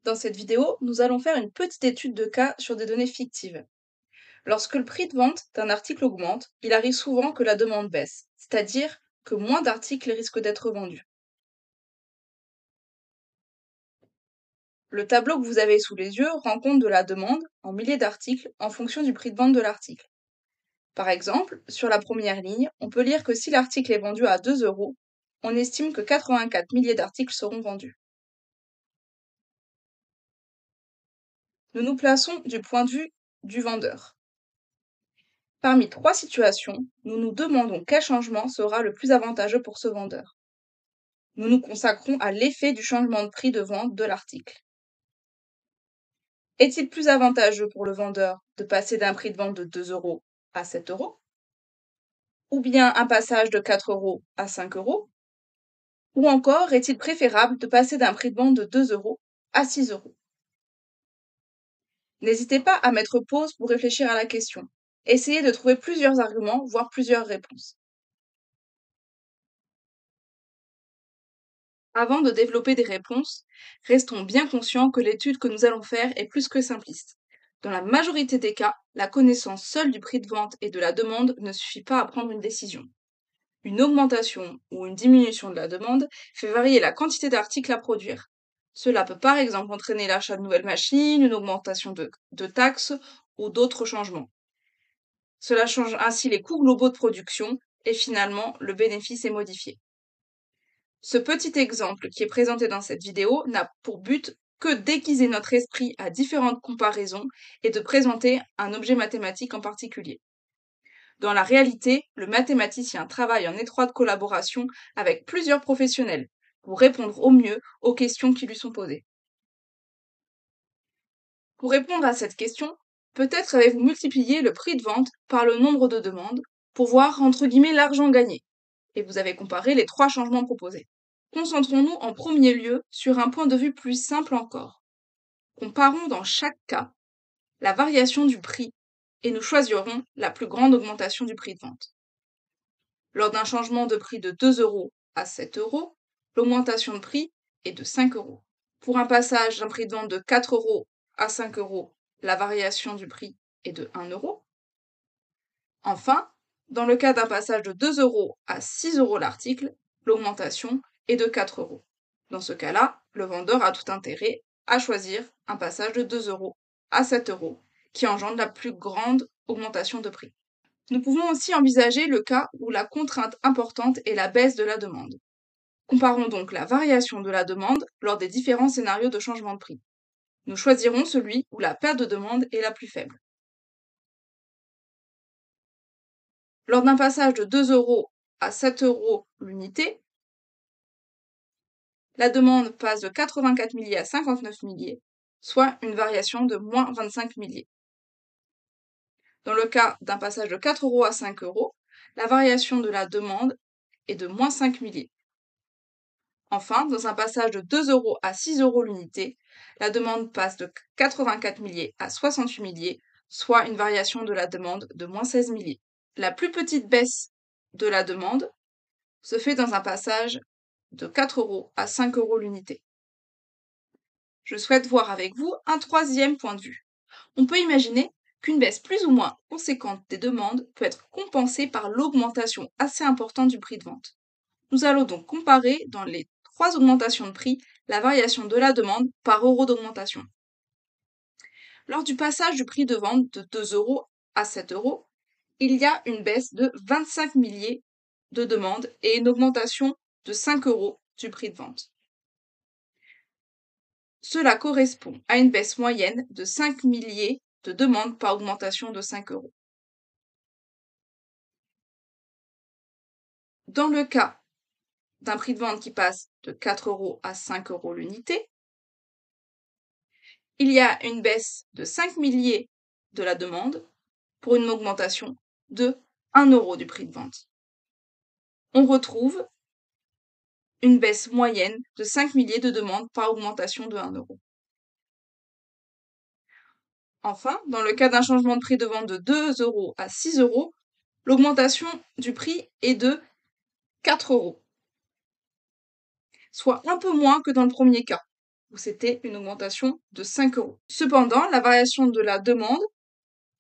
Dans cette vidéo, nous allons faire une petite étude de cas sur des données fictives. Lorsque le prix de vente d'un article augmente, il arrive souvent que la demande baisse, c'est-à-dire que moins d'articles risquent d'être vendus. Le tableau que vous avez sous les yeux rend compte de la demande en milliers d'articles en fonction du prix de vente de l'article. Par exemple, sur la première ligne, on peut lire que si l'article est vendu à 2 euros, on estime que 84 milliers d'articles seront vendus. Nous nous plaçons du point de vue du vendeur. Parmi trois situations, nous nous demandons quel changement sera le plus avantageux pour ce vendeur. Nous nous consacrons à l'effet du changement de prix de vente de l'article. Est-il plus avantageux pour le vendeur de passer d'un prix de vente de 2 euros à 7 euros? Ou bien un passage de 4 euros à 5 euros? Ou encore est-il préférable de passer d'un prix de vente de 2 euros à 6 euros? N'hésitez pas à mettre pause pour réfléchir à la question. Essayez de trouver plusieurs arguments, voire plusieurs réponses. Avant de développer des réponses, restons bien conscients que l'étude que nous allons faire est plus que simpliste. Dans la majorité des cas, la connaissance seule du prix de vente et de la demande ne suffit pas à prendre une décision. Une augmentation ou une diminution de la demande fait varier la quantité d'articles à produire. Cela peut par exemple entraîner l'achat de nouvelles machines, une augmentation de taxes ou d'autres changements. Cela change ainsi les coûts globaux de production et finalement le bénéfice est modifié. Ce petit exemple qui est présenté dans cette vidéo n'a pour but que d'aiguiser notre esprit à différentes comparaisons et de présenter un objet mathématique en particulier. Dans la réalité, le mathématicien travaille en étroite collaboration avec plusieurs professionnels pour répondre au mieux aux questions qui lui sont posées. Pour répondre à cette question, peut-être avez-vous multiplié le prix de vente par le nombre de demandes pour voir entre guillemets l'argent gagné, et vous avez comparé les trois changements proposés. Concentrons-nous en premier lieu sur un point de vue plus simple encore. Comparons dans chaque cas la variation du prix et nous choisirons la plus grande augmentation du prix de vente. Lors d'un changement de prix de 2 euros à 7 euros, l'augmentation de prix est de 5 euros. Pour un passage d'un prix de vente de 4 euros à 5 euros, la variation du prix est de 1 euro. Enfin, dans le cas d'un passage de 2 euros à 6 euros l'article, l'augmentation est de 4 euros. Dans ce cas-là, le vendeur a tout intérêt à choisir un passage de 2 euros à 7 euros, qui engendre la plus grande augmentation de prix. Nous pouvons aussi envisager le cas où la contrainte importante est la baisse de la demande. Comparons donc la variation de la demande lors des différents scénarios de changement de prix. Nous choisirons celui où la perte de demande est la plus faible. Lors d'un passage de 2 euros à 7 euros l'unité, la demande passe de 84 milliers à 59 milliers, soit une variation de moins 25 milliers. Dans le cas d'un passage de 4 euros à 5 euros, la variation de la demande est de moins 5 milliers. Enfin, dans un passage de 2 euros à 6 euros l'unité, la demande passe de 84 milliers à 68 milliers, soit une variation de la demande de moins 16 milliers. La plus petite baisse de la demande se fait dans un passage de 4 euros à 5 euros l'unité. Je souhaite voir avec vous un troisième point de vue. On peut imaginer qu'une baisse plus ou moins conséquente des demandes peut être compensée par l'augmentation assez importante du prix de vente. Nous allons donc comparer dans les trois augmentations de prix la variation de la demande par euro d'augmentation. Lors du passage du prix de vente de 2 euros à 7 euros, il y a une baisse de 25 milliers de demandes et une augmentation de 5 euros du prix de vente. Cela correspond à une baisse moyenne de 5 milliers de demandes par augmentation de 5 euros. Dans le cas d'un prix de vente qui passe de 4 euros à 5 euros l'unité, il y a une baisse de 5 milliers de la demande pour une augmentation de 1 euro du prix de vente. On retrouve une baisse moyenne de 5 milliers de demandes par augmentation de 1 euro. Enfin, dans le cas d'un changement de prix de vente de 2 euros à 6 euros, l'augmentation du prix est de 4 euros, soit un peu moins que dans le premier cas. où c'était une augmentation de 5 euros. Cependant, la variation de la demande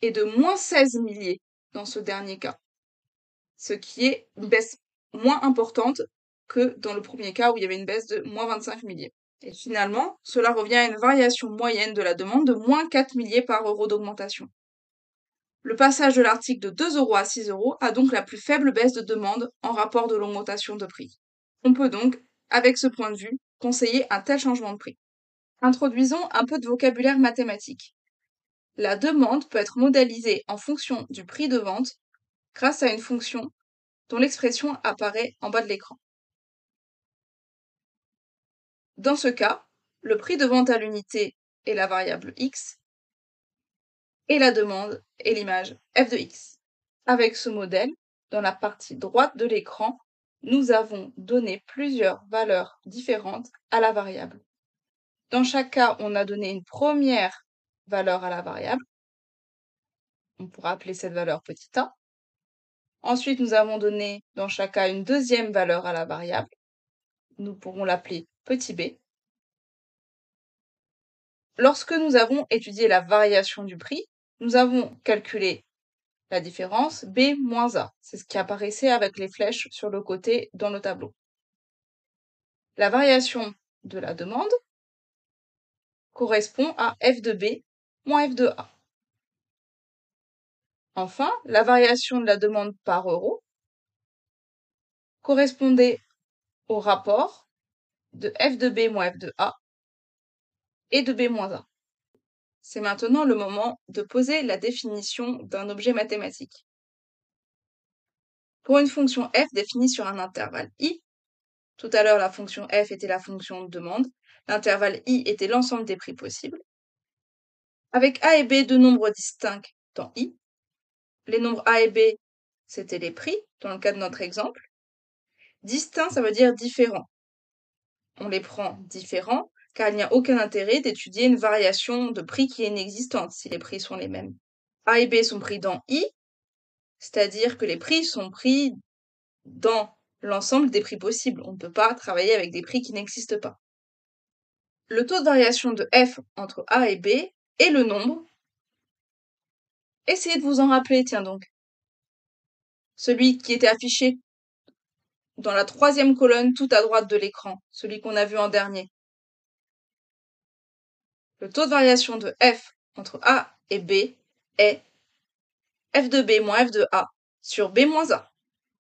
est de moins 16 milliers dans ce dernier cas, ce qui est une baisse moins importante que dans le premier cas où il y avait une baisse de moins 25 milliers. Et finalement, cela revient à une variation moyenne de la demande de moins 4 milliers par euro d'augmentation. Le passage de l'article de 2 euros à 6 euros a donc la plus faible baisse de demande en rapport de l'augmentation de prix. On peut donc, avec ce point de vue, conseiller un tel changement de prix. Introduisons un peu de vocabulaire mathématique. La demande peut être modélisée en fonction du prix de vente grâce à une fonction dont l'expression apparaît en bas de l'écran. Dans ce cas, le prix de vente à l'unité est la variable x et la demande est l'image f de x. Avec ce modèle, dans la partie droite de l'écran, nous avons donné plusieurs valeurs différentes à la variable. Dans chaque cas, on a donné une première valeur à la variable. On pourra appeler cette valeur petit a. Ensuite, nous avons donné dans chaque cas une deuxième valeur à la variable. Nous pourrons l'appeler petit b. Lorsque nous avons étudié la variation du prix, nous avons calculé la différence b moins a. C'est ce qui apparaissait avec les flèches sur le côté dans le tableau. La variation de la demande correspond à f de b moins f de a. Enfin, la variation de la demande par euro correspondait au rapport de f de b moins f de a et de b moins a. C'est maintenant le moment de poser la définition d'un objet mathématique. Pour une fonction f définie sur un intervalle i, tout à l'heure la fonction f était la fonction de demande, l'intervalle i était l'ensemble des prix possibles. Avec a et b deux nombres distincts dans i, les nombres a et b c'était les prix dans le cas de notre exemple. Distinct, ça veut dire différent. On les prend différents car il n'y a aucun intérêt d'étudier une variation de prix qui est inexistante si les prix sont les mêmes. A et B sont pris dans I, c'est-à-dire que les prix sont pris dans l'ensemble des prix possibles. On ne peut pas travailler avec des prix qui n'existent pas. Le taux de variation de f entre A et B est le nombre. Essayez de vous en rappeler, tiens donc. Celui qui était affiché dans la troisième colonne tout à droite de l'écran, celui qu'on a vu en dernier. Le taux de variation de f entre A et B est f de b moins f de a sur b moins a.